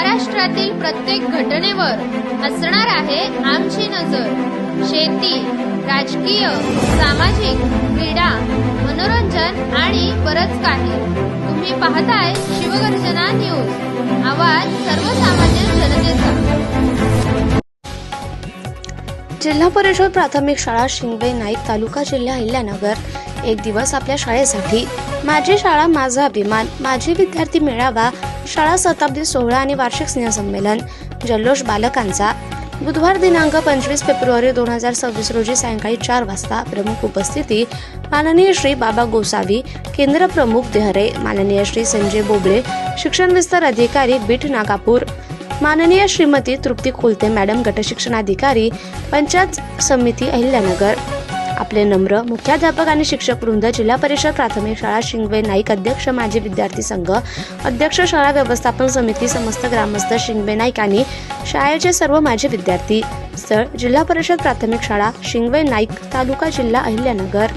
महाराष्ट्रातील प्रत्येक घटनेवर असणार आहे आमची नजर। शेती, राजकीय, सामाजिक, क्रीडा, मनोरंजन आणि बरंच काही। तुम्ही पाहताय शिवगर्जना न्यूज, आवाज सर्वसामान्य जनतेचा। जिल्हा परिषद प्राथमिक शाळा शिंगवे नाईक, तालुका जिल्हा अहिल्यानगर। एक दिवस आपल्या शाळेसाठी, माझी शाळा माझा अभिमान, माझी विद्यार्थी मेळावा, शाळा शताब्दी सोहळा आणि वार्षिक स्नेहसंमेलन, जल्लोष बालकांचा। बुधवार दिनांक 25 फेब्रुवारी 2026 रोजी सायंकाळी 4 वाजता। प्रमुख उपस्थिती माननीय श्री बाबा गोसावी, केंद्र प्रमुख देहरे, माननीय श्री संजय बोबळे, शिक्षण विस्तार अधिकारी बीट नागापूर, माननीय श्रीमती तृप्ती खोलते मॅडम, गट शिक्षणाधिकारी, पंचायत समिती अहिल्यानगर। आपले नम्र मुख्याध्यापक आणि शिक्षक वृंद, जिल्हा परिषद प्राथमिक शाळा शिंगवे नाईक, अध्यक्ष माजी विद्यार्थी संघ, अध्यक्ष शाळा व्यवस्थापन समिती, समस्त ग्रामस्थ शिंगवे नाईक आणि शाळेचे सर्व माजी विद्यार्थी। स्थळ जिल्हा परिषद प्राथमिक शाळा शिंगवे नाईक, तालुका जिल्हा अहिल्यानगर।